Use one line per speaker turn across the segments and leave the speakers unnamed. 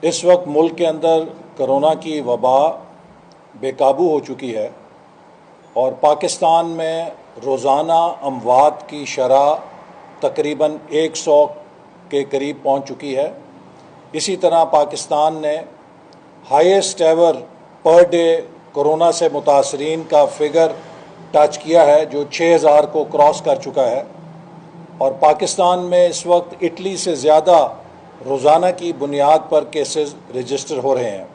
اس وقت ملک کے اندر کرونا کی وبا بے قابو ہو چکی ہے اور پاکستان میں روزانہ اموات کی شرح تقریباً 100 کے قریب پہنچ چکی ہے۔ اسی طرح پاکستان نے highest ever per day corona سے متاثرین کا فگر ٹچ کیا ہے، جو 6000 کو کراس کر چکا ہے، اور پاکستان میں اس وقت اٹلی سے زیادہ روزانہ کی بنیاد پر کیسز رجسٹر ہو رہے ہیں۔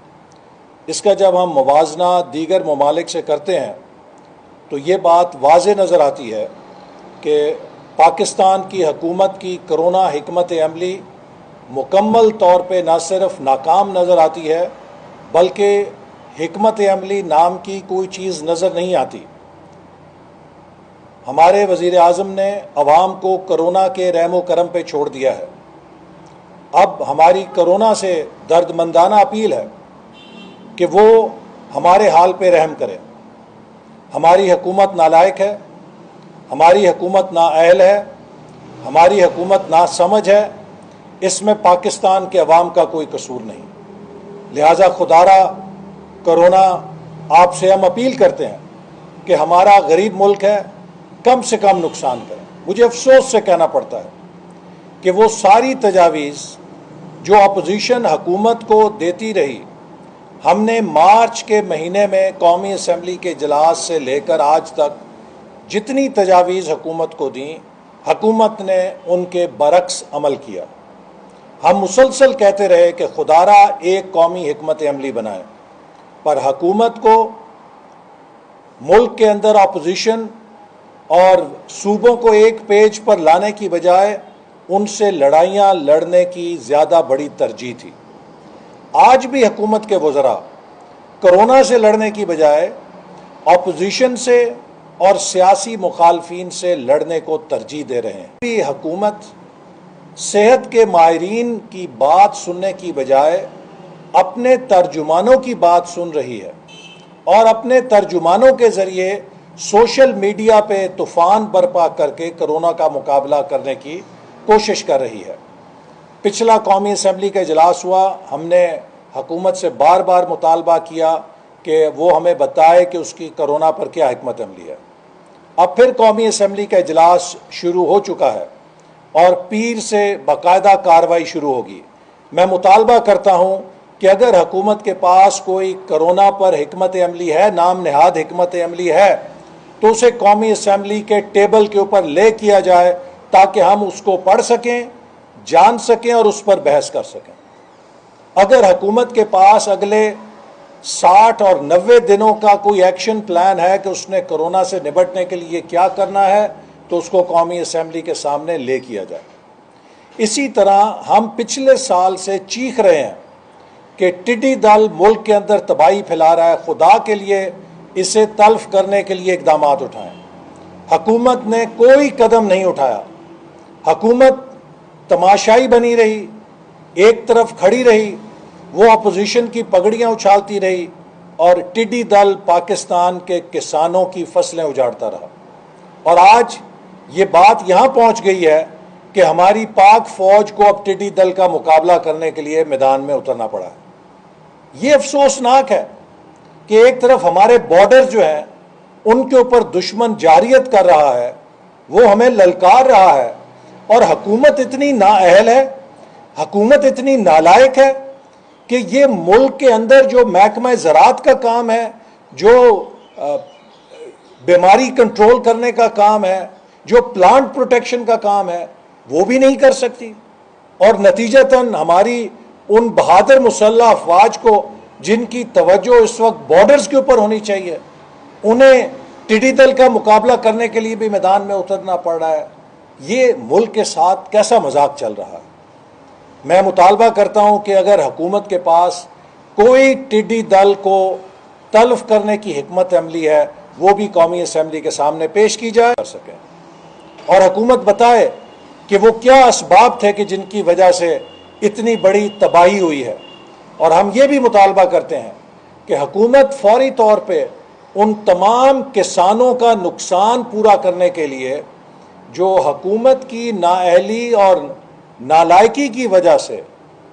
اس کا جب ہم موازنہ دیگر ممالک سے کرتے ہیں تو یہ بات واضح نظر آتی ہے کہ پاکستان کی حکومت کی کرونا حکمت عملی مکمل طور پہ نہ صرف ناکام نظر آتی ہے بلکہ حکمت عملی نام کی کوئی چیز نظر نہیں آتی۔ ہمارے وزیر اعظم نے عوام کو کرونا کے رحم و کرم پہ چھوڑ دیا ہے۔ اب ہماری کرونا سے درد مندانہ اپیل ہے کہ وہ ہمارے حال پہ رحم کرے۔ ہماری حکومت نالائق ہے، ہماری حکومت نااہل ہے، ہماری حکومت ناسمجھ ہے، اس میں پاکستان کے عوام کا کوئی قصور نہیں۔ لہٰذا خدارا کرونا آپ سے ہم اپیل کرتے ہیں کہ ہمارا غریب ملک ہے، کم سے کم نقصان کریں۔ مجھے افسوس سے کہنا پڑتا ہے کہ وہ ساری تجاویز جو اپوزیشن حکومت کو دیتی رہی، ہم نے مارچ کے مہینے میں قومی اسمبلی کے اجلاس سے لے کر آج تک جتنی تجاویز حکومت کو دیں، حکومت نے ان کے برعکس عمل کیا۔ ہم مسلسل کہتے رہے کہ خدارا ایک قومی حکمت عملی بنائیں، پر حکومت کو ملک کے اندر اپوزیشن اور صوبوں کو ایک پیج پر لانے کی بجائے ان سے لڑائیاں لڑنے کی زیادہ بڑی ترجیح تھی۔ آج بھی حکومت کے وزراء کرونا سے لڑنے کی بجائے اپوزیشن سے اور سیاسی مخالفین سے لڑنے کو ترجیح دے رہے ہیں۔ حکومت صحت کے ماہرین کی بات سننے کی بجائے اپنے ترجمانوں کی بات سن رہی ہے اور اپنے ترجمانوں کے ذریعے سوشل میڈیا پہ طوفان برپا کر کے کرونا کا مقابلہ کرنے کی کوشش کر رہی ہے۔ پچھلا قومی اسمبلی کا اجلاس ہوا، ہم نے حکومت سے بار بار مطالبہ کیا کہ وہ ہمیں بتائے کہ اس کی کرونا پر کیا حکمت عملی ہے۔ اب پھر قومی اسمبلی کا اجلاس شروع ہو چکا ہے اور پیر سے باقاعدہ کارروائی شروع ہوگی۔ میں مطالبہ کرتا ہوں کہ اگر حکومت کے پاس کوئی کرونا پر حکمت عملی ہے، نام نہاد حکمت عملی ہے، تو اسے قومی اسمبلی کے ٹیبل کے اوپر لے کیا جائے تاکہ ہم اس کو پڑھ سکیں، جان سکیں اور اس پر بحث کر سکیں۔ اگر حکومت کے پاس اگلے 60 اور 90 دنوں کا کوئی ایکشن پلان ہے کہ اس نے کرونا سے نمٹنے کے لیے کیا کرنا ہے تو اس کو قومی اسمبلی کے سامنے لے کیا جائے۔ اسی طرح ہم پچھلے سال سے چیخ رہے ہیں کہ ٹڈی دل ملک کے اندر تباہی پھیلا رہا ہے، خدا کے لیے اسے تلف کرنے کے لیے اقدامات اٹھائیں۔ حکومت نے کوئی قدم نہیں اٹھایا، حکومت تماشائی بنی رہی، ایک طرف کھڑی رہی، وہ اپوزیشن کی پگڑیاں اچھالتی رہی اور ٹڈی دل پاکستان کے کسانوں کی فصلیں اجاڑتا رہا۔ اور آج یہ بات یہاں پہنچ گئی ہے کہ ہماری پاک فوج کو اب ٹڈی دل کا مقابلہ کرنے کے لیے میدان میں اترنا پڑا ہے۔ یہ افسوسناک ہے کہ ایک طرف ہمارے بارڈر جو ہیں ان کے اوپر دشمن جارحیت کر رہا ہے، وہ ہمیں للکار رہا ہے، اور حکومت اتنی نااہل ہے، حکومت اتنی نالائق ہے کہ یہ ملک کے اندر جو محکمہ زراعت کا کام ہے، جو بیماری کنٹرول کرنے کا کام ہے، جو پلانٹ پروٹیکشن کا کام ہے، وہ بھی نہیں کر سکتی۔ اور نتیجتاً ہماری ان بہادر مسلح افواج کو جن کی توجہ اس وقت بارڈرز کے اوپر ہونی چاہیے، انہیں ٹڈی دل کا مقابلہ کرنے کے لیے بھی میدان میں اترنا پڑ رہا ہے۔ یہ ملک کے ساتھ کیسا مذاق چل رہا ہے؟ میں مطالبہ کرتا ہوں کہ اگر حکومت کے پاس کوئی ٹڈی دل کو تلف کرنے کی حکمت عملی ہے، وہ بھی قومی اسمبلی کے سامنے پیش کی جائے کر سکے، اور حکومت بتائے کہ وہ کیا اسباب تھے کہ جن کی وجہ سے اتنی بڑی تباہی ہوئی ہے۔ اور ہم یہ بھی مطالبہ کرتے ہیں کہ حکومت فوری طور پہ ان تمام کسانوں کا نقصان پورا کرنے کے لیے جو حکومت کی نااہلی اور نالائکی کی وجہ سے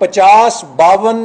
50, 52,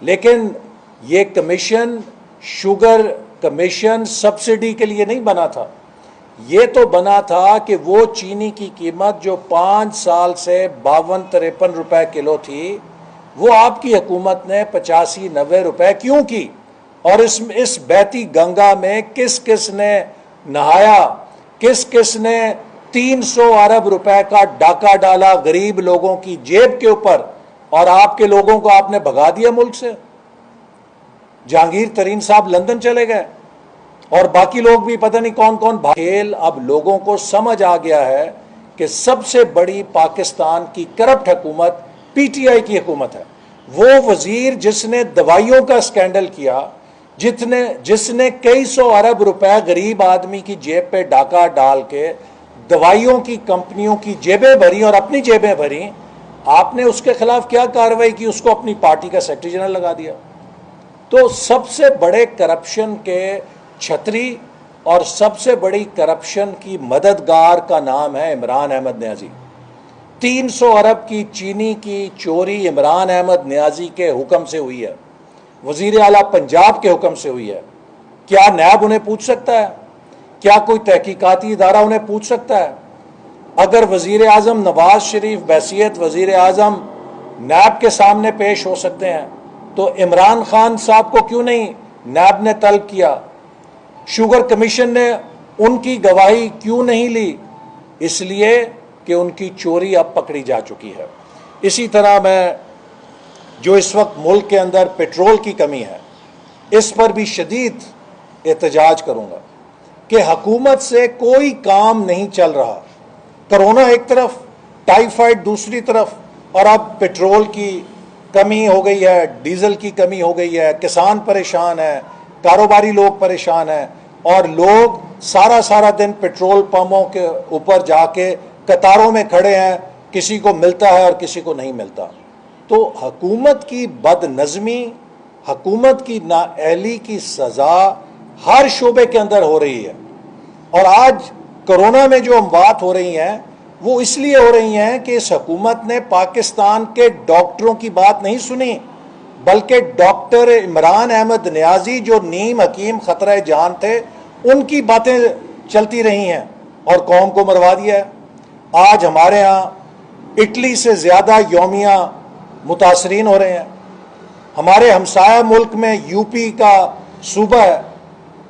لیکن یہ کمیشن شوگر کمیشن سبسڈی کے لیے نہیں بنا تھا، یہ تو بنا تھا کہ وہ چینی کی قیمت جو 5 سال سے 52-53 روپے کلو تھی، وہ آپ کی حکومت نے 85-90 روپے کیوں کی؟ اور اس بہتی گنگا میں کس کس نے نہایا؟ کس کس نے 300 ارب روپے کا ڈاکہ ڈالا غریب لوگوں کی جیب کے اوپر، اور آپ کے لوگوں کو آپ نے بھگا دیا ملک سے؟ جہانگیر ترین صاحب لندن چلے گئے، اور باقی لوگ بھی پتہ نہیں کون کون کھیل۔ اب لوگوں کو سمجھ آ گیا ہے کہ سب سے بڑی پاکستان کی کرپٹ حکومت پی ٹی آئی کی حکومت ہے۔ وہ وزیر جس نے دوائیوں کا اسکینڈل کیا، جس نے کئی سو ارب روپے غریب آدمی کی جیب پہ ڈاکہ ڈال کے دوائیوں کی کمپنیوں کی جیبیں بھری اور اپنی جیبیں بھری، آپ نے اس کے خلاف کیا کارروائی کی؟ اس کو اپنی پارٹی کا سیکرٹری جنرل لگا دیا۔ تو سب سے بڑے کرپشن کے چھتری اور سب سے بڑی کرپشن کی مددگار کا نام ہے عمران احمد نیازی۔ 300 ارب کی چینی کی چوری عمران احمد نیازی کے حکم سے ہوئی ہے، وزیر اعلیٰ پنجاب کے حکم سے ہوئی ہے۔ کیا نیب انہیں پوچھ سکتا ہے؟ کیا کوئی تحقیقاتی ادارہ انہیں پوچھ سکتا ہے؟ اگر وزیر اعظم نواز شریف بحیثیت وزیر اعظم نیب کے سامنے پیش ہو سکتے ہیں تو عمران خان صاحب کو کیوں نہیں نیب نے طلب کیا؟ شوگر کمیشن نے ان کی گواہی کیوں نہیں لی؟ اس لیے کہ ان کی چوری اب پکڑی جا چکی ہے۔ اسی طرح میں جو اس وقت ملک کے اندر پیٹرول کی کمی ہے، اس پر بھی شدید احتجاج کروں گا کہ حکومت سے کوئی کام نہیں چل رہا۔ کرونا ایک طرف، ٹائیفائڈ دوسری طرف، اور اب پیٹرول کی کمی ہو گئی ہے، ڈیزل کی کمی ہو گئی ہے، کسان پریشان ہے، کاروباری لوگ پریشان ہیں، اور لوگ سارا دن پیٹرول پمپوں کے اوپر جا کے قطاروں میں کھڑے ہیں، کسی کو ملتا ہے اور کسی کو نہیں ملتا۔ تو حکومت کی بد نظمی، حکومت کی نااہلی کی سزا ہر شعبے کے اندر ہو رہی ہے۔ اور آج کرونا میں جو اموات ہو رہی ہیں وہ اس لیے ہو رہی ہیں کہ اس حکومت نے پاکستان کے ڈاکٹروں کی بات نہیں سنی، بلکہ ڈاکٹر عمران احمد نیازی جو نیم حکیم خطرہ جان تھے، ان کی باتیں چلتی رہی ہیں اور قوم کو مروا دیا ہے۔ آج ہمارے ہاں اٹلی سے زیادہ یومیہ متاثرین ہو رہے ہیں۔ ہمارے ہمسایہ ملک میں یو پی کا صوبہ ہے،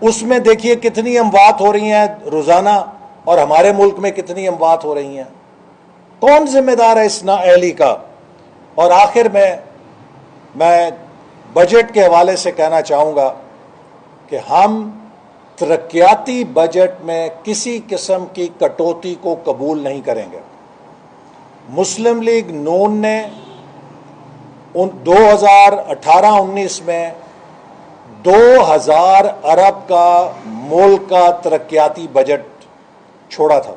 اس میں دیکھیے کتنی اموات ہو رہی ہیں روزانہ، اور ہمارے ملک میں کتنی اموات ہو رہی ہیں۔ کون ذمہ دار ہے اس نااہلی کا؟ اور آخر میں بجٹ کے حوالے سے کہنا چاہوں گا کہ ہم ترقیاتی بجٹ میں کسی قسم کی کٹوتی کو قبول نہیں کریں گے۔ مسلم لیگ نون نے 2018-19 میں 2000 ارب کا ملک کا ترقیاتی بجٹ چھوڑا تھا۔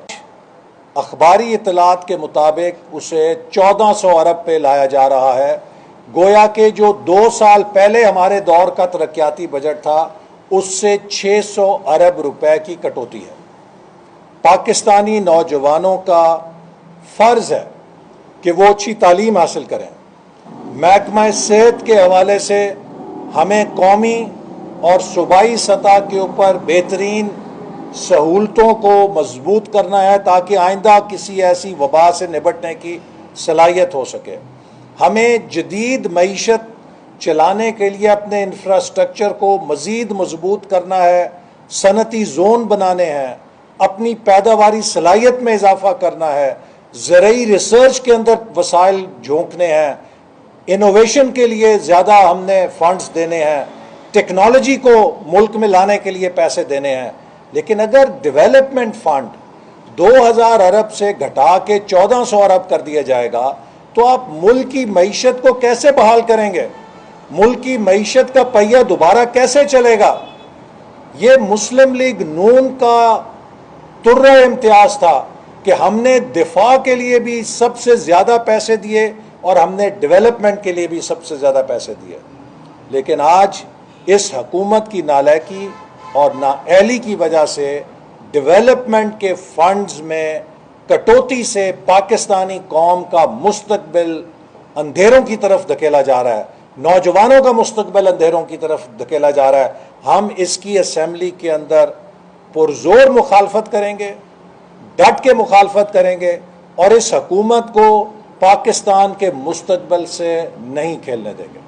اخباری اطلاعات کے مطابق اسے 1400 ارب پہ لایا جا رہا ہے، گویا کہ جو 2 سال پہلے ہمارے دور کا ترقیاتی بجٹ تھا اس سے 600 ارب روپے کی کٹوتی ہے۔ پاکستانی نوجوانوں کا فرض ہے کہ وہ اچھی تعلیم حاصل کریں۔ محکمہ صحت کے حوالے سے ہمیں قومی اور صوبائی سطح کے اوپر بہترین سہولتوں کو مضبوط کرنا ہے تاکہ آئندہ کسی ایسی وبا سے نپٹنے کی صلاحیت ہو سکے۔ ہمیں جدید معیشت چلانے کے لیے اپنے انفراسٹرکچر کو مزید مضبوط کرنا ہے، صنعتی زون بنانے ہیں، اپنی پیداواری صلاحیت میں اضافہ کرنا ہے، زرعی ریسرچ کے اندر وسائل جھونکنے ہیں، انوویشن کے لیے زیادہ ہم نے فنڈز دینے ہیں، ٹیکنالوجی کو ملک میں لانے کے لیے پیسے دینے ہیں۔ لیکن اگر ڈیولپمنٹ فنڈ 2000 ارب سے گھٹا کے 1400 ارب کر دیا جائے گا تو آپ ملک کی معیشت کو کیسے بحال کریں گے؟ ملک کی معیشت کا پہیہ دوبارہ کیسے چلے گا؟ یہ مسلم لیگ نون کا ترہ امتیاز تھا کہ ہم نے دفاع کے لیے بھی سب سے زیادہ پیسے دیے اور ہم نے ڈیولپمنٹ کے لیے بھی سب سے زیادہ پیسے دیے۔ لیکن آج اس حکومت کی نالائکی اور نااہلی کی وجہ سے ڈیولپمنٹ کے فنڈز میں کٹوتی سے پاکستانی قوم کا مستقبل اندھیروں کی طرف دھکیلا جا رہا ہے۔ نوجوانوں کا مستقبل اندھیروں کی طرف دھکیلا جا رہا ہے. ہم اس کی اسمبلی کے اندر پرزور مخالفت کریں گے, ڈٹ کے مخالفت کریں گے, اور اس حکومت کو پاکستان کے مستقبل سے نہیں کھیلنے دیں گے.